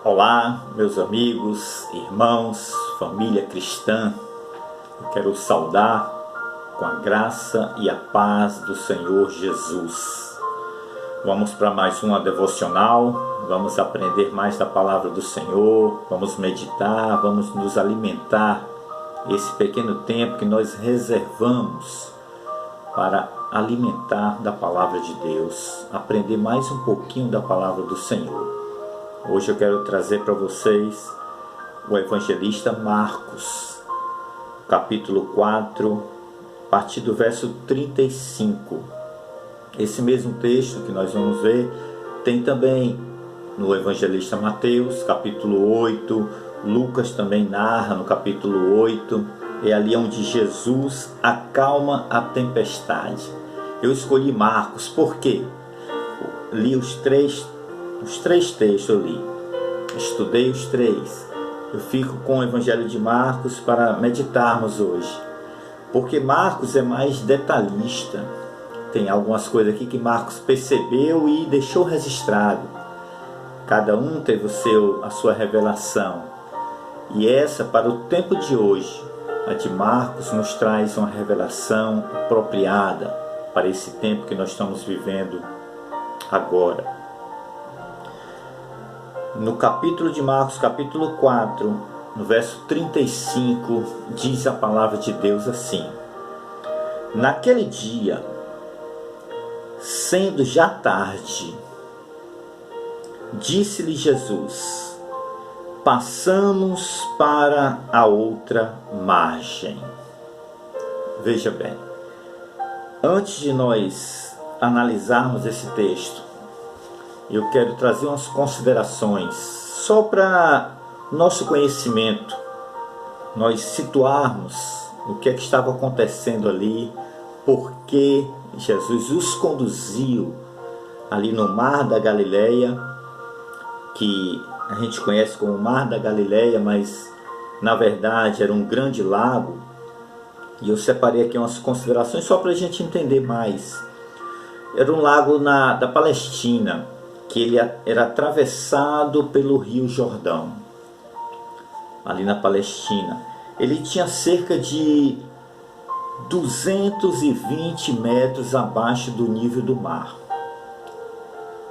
Olá, meus amigos, irmãos, família cristã. Eu quero saudar com a graça e a paz do Senhor Jesus. Vamos para mais uma devocional, vamos aprender mais da palavra do Senhor, vamos meditar, vamos nos alimentar esse pequeno tempo que nós reservamos para alimentar da palavra de Deus, aprender mais um pouquinho da palavra do Senhor. Hoje eu quero trazer para vocês o evangelista Marcos, capítulo 4, a partir do verso 35. Esse mesmo texto que nós vamos ver tem também no evangelista Mateus, capítulo 8, Lucas também narra no capítulo 8, é ali onde Jesus acalma a tempestade. Eu escolhi Marcos, por quê? Li os três textos eu li, estudei os três. Eu fico com o Evangelho de Marcos para meditarmos hoje, porque Marcos é mais detalhista. Tem algumas coisas aqui que Marcos percebeu e deixou registrado. Cada um teve a sua revelação. E essa, para o tempo de hoje, a de Marcos nos traz uma revelação apropriada para esse tempo que nós estamos vivendo agora. No capítulo de Marcos, capítulo 4, no verso 35, diz a palavra de Deus assim: Naquele dia, sendo já tarde, disse-lhe Jesus: Passamos para a outra margem. Veja bem, antes de nós analisarmos esse texto, eu quero trazer umas considerações só para nosso conhecimento, nós situarmos o que é que estava acontecendo ali, porque Jesus os conduziu ali no Mar da Galileia, que a gente conhece como Mar da Galileia, mas na verdade era um grande lago. E eu separei aqui umas considerações só para a gente entender mais. Era um lago da Palestina, que ele era atravessado pelo Rio Jordão, ali na Palestina. Ele tinha cerca de 220 metros abaixo do nível do mar.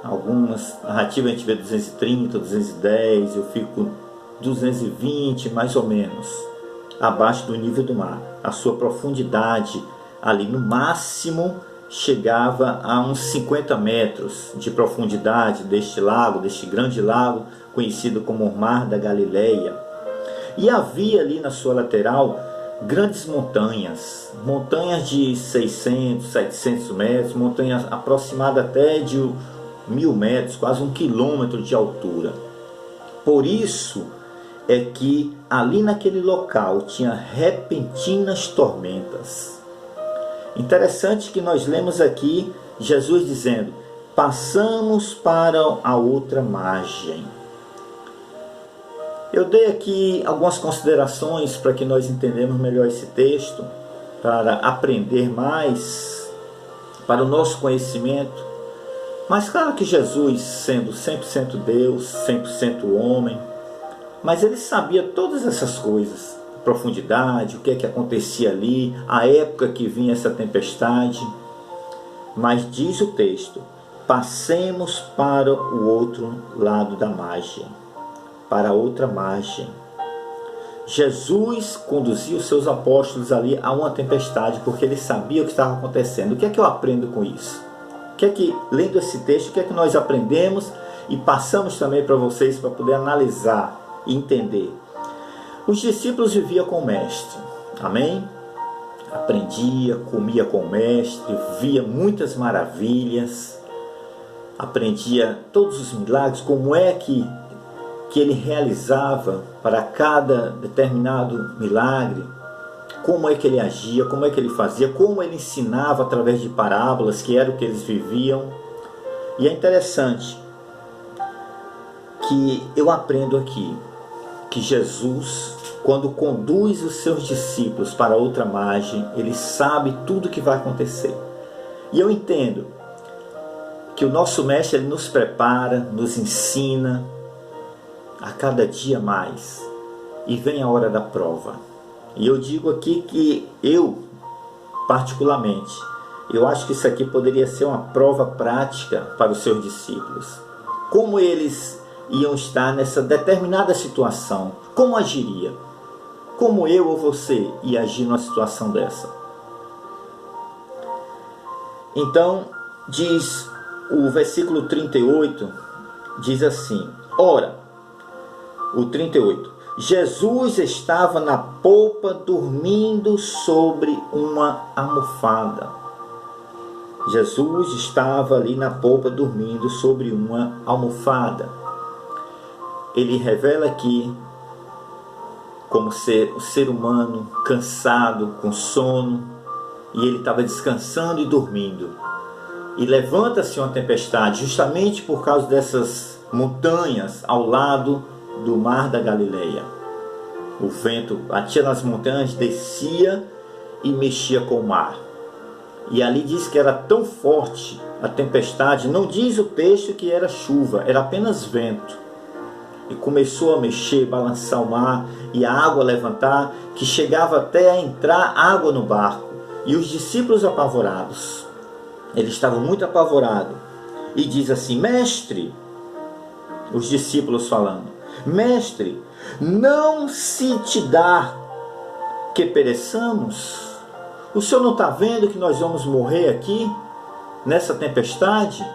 Algumas narrativas a gente vê 230, 210, eu fico com 220 mais ou menos, abaixo do nível do mar. A sua profundidade ali no máximo chegava a uns 50 metros de profundidade deste lago, deste grande lago, conhecido como o Mar da Galileia. E havia ali na sua lateral grandes montanhas de 600, 700 metros, montanhas aproximadas até de 1000 metros, quase 1 quilômetro de altura. Por isso é que ali naquele local tinha repentinas tormentas. Interessante que nós lemos aqui Jesus dizendo: passamos para a outra margem. Eu dei aqui algumas considerações para que nós entendamos melhor esse texto, para aprender mais, para o nosso conhecimento. Mas claro que Jesus, sendo 100% Deus, 100% homem, mas ele sabia todas essas coisas, a profundidade, o que é que acontecia ali, a época que vinha essa tempestade. Mas diz o texto: passemos para o outro lado da margem, para a outra margem. Jesus conduziu os seus apóstolos ali a uma tempestade, porque ele sabia o que estava acontecendo. O que é que eu aprendo com isso? O que é que, lendo esse texto, o que é que nós aprendemos e passamos também para vocês, para poder analisar e entender? Os discípulos viviam com o mestre, amém? Aprendia, comia com o mestre, via muitas maravilhas, aprendia todos os milagres, como é que ele realizava para cada determinado milagre, como é que ele agia, como é que ele fazia, como ele ensinava através de parábolas, que era o que eles viviam. E é interessante que eu aprendo aqui que Jesus quando conduz os seus discípulos para outra margem, ele sabe tudo o que vai acontecer. E eu entendo que o nosso Mestre, ele nos prepara, nos ensina a cada dia mais. E vem a hora da prova. E eu digo aqui que eu, particularmente, eu acho que isso aqui poderia ser uma prova prática para os seus discípulos. Como eles iam estar nessa determinada situação? Como agiria? Como eu ou você ia agir numa situação dessa? Então, diz o versículo 38, diz assim: ora, o 38, Jesus estava na polpa dormindo sobre uma almofada. Jesus estava ali na polpa dormindo sobre uma almofada. Ele revela aqui como o ser humano cansado, com sono, e ele estava descansando e dormindo. E levanta-se uma tempestade, justamente por causa dessas montanhas ao lado do mar da Galileia. O vento batia nas montanhas, descia e mexia com o mar. E ali diz que era tão forte a tempestade, não diz o texto que era chuva, era apenas vento. E começou a mexer, balançar o mar e a água levantar, que chegava até a entrar água no barco. E os discípulos apavorados, eles estavam muito apavorados. E diz assim: mestre, os discípulos falando, mestre, não se te dá que pereçamos? O senhor não está vendo que nós vamos morrer aqui, nessa tempestade?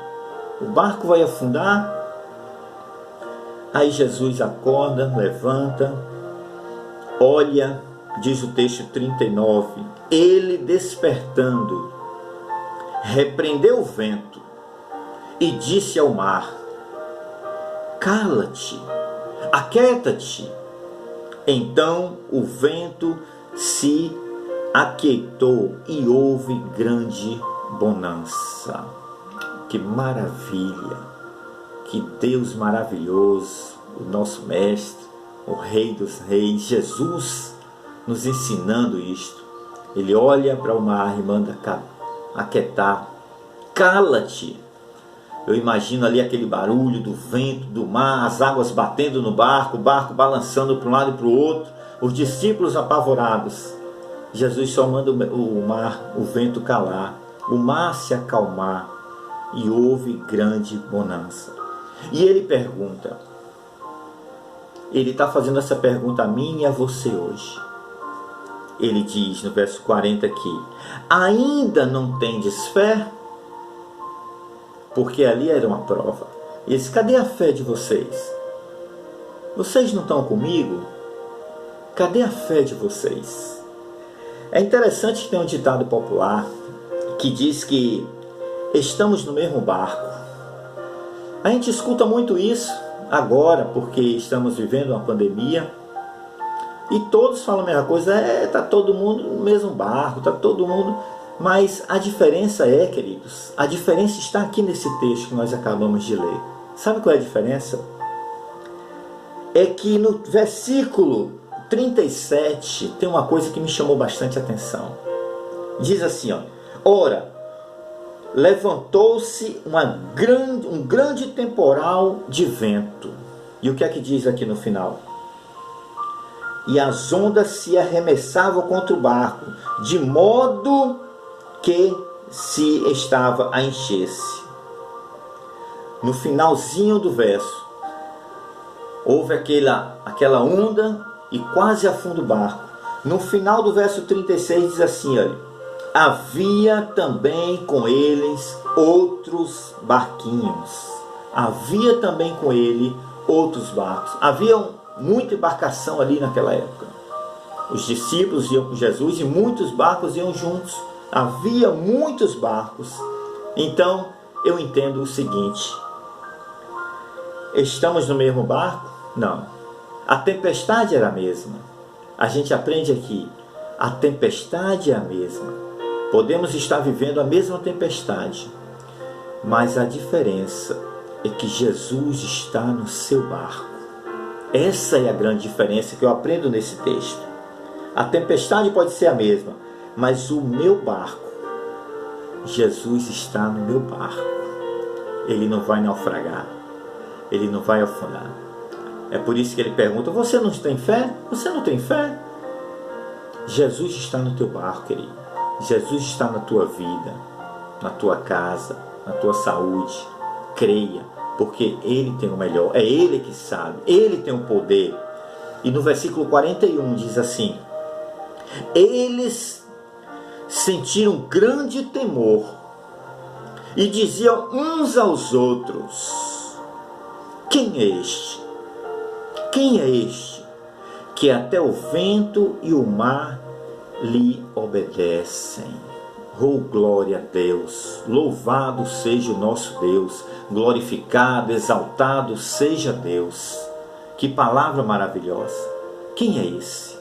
O barco vai afundar? Aí Jesus acorda, levanta, olha, diz o texto 39, ele despertando, repreendeu o vento e disse ao mar: cala-te, aquieta-te. Então o vento se aquietou e houve grande bonança. Que maravilha! Que Deus maravilhoso, o nosso Mestre, o Rei dos Reis, Jesus, nos ensinando isto. Ele olha para o mar e manda aquietar. Cala-te. Eu imagino ali aquele barulho do vento, do mar, as águas batendo no barco, o barco balançando para um lado e para o outro, os discípulos apavorados. Jesus só manda o mar, o vento calar, o mar se acalmar e houve grande bonança. E ele pergunta, ele está fazendo essa pergunta a mim e a você hoje. Ele diz no verso 40 aqui: ainda não tendes fé? Porque ali era uma prova. E ele disse: cadê a fé de vocês? Vocês não estão comigo? Cadê a fé de vocês? É interessante que tem um ditado popular que diz que estamos no mesmo barco. A gente escuta muito isso agora, porque estamos vivendo uma pandemia, e todos falam a mesma coisa: está todo mundo no mesmo barco, está todo mundo... Mas a diferença é, queridos, a diferença está aqui nesse texto que nós acabamos de ler. Sabe qual é a diferença? É que no versículo 37 tem uma coisa que me chamou bastante atenção. Diz assim, ó: ora, levantou-se um grande temporal de vento. E o que é que diz aqui no final? E as ondas se arremessavam contra o barco, de modo que se estava a encher-se. No finalzinho do verso, houve aquela onda e quase afunda o barco. No final do verso 36 diz assim, olha: havia também com eles outros barquinhos. Havia também com ele outros barcos. Havia muita embarcação ali naquela época. Os discípulos iam com Jesus e muitos barcos iam juntos. Havia muitos barcos. Então eu entendo o seguinte: estamos no mesmo barco? Não. A tempestade era a mesma. A gente aprende aqui: a tempestade é a mesma. Podemos estar vivendo a mesma tempestade, mas a diferença é que Jesus está no seu barco. Essa é a grande diferença que eu aprendo nesse texto. A tempestade pode ser a mesma, mas o meu barco, Jesus está no meu barco. Ele não vai naufragar, ele não vai afundar. É por isso que ele pergunta: você não tem fé? Você não tem fé? Jesus está no teu barco, querido. Jesus está na tua vida, na tua casa, na tua saúde. Creia, porque Ele tem o melhor. É Ele que sabe, Ele tem o poder. E no versículo 41 diz assim: eles sentiram grande temor e diziam uns aos outros: quem é este? Quem é este que até o vento e o mar lhe obedecem? Oh, glória a Deus! Louvado seja o nosso Deus, glorificado, exaltado seja Deus. Que palavra maravilhosa! Quem é esse?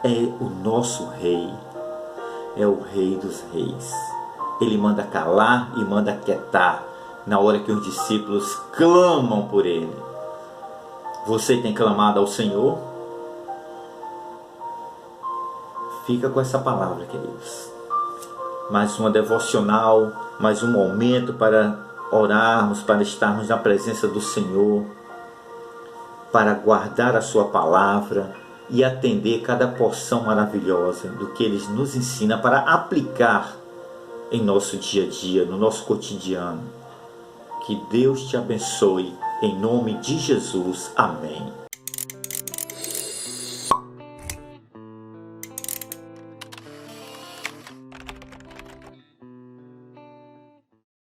É o nosso Rei, é o Rei dos Reis. Ele manda calar e manda aquietar na hora que os discípulos clamam por Ele. Você tem clamado ao Senhor? Fica com essa palavra, queridos. Mais uma devocional, mais um momento para orarmos, para estarmos na presença do Senhor, para guardar a sua palavra e atender cada porção maravilhosa do que Ele nos ensina para aplicar em nosso dia a dia, no nosso cotidiano. Que Deus te abençoe, em nome de Jesus. Amém.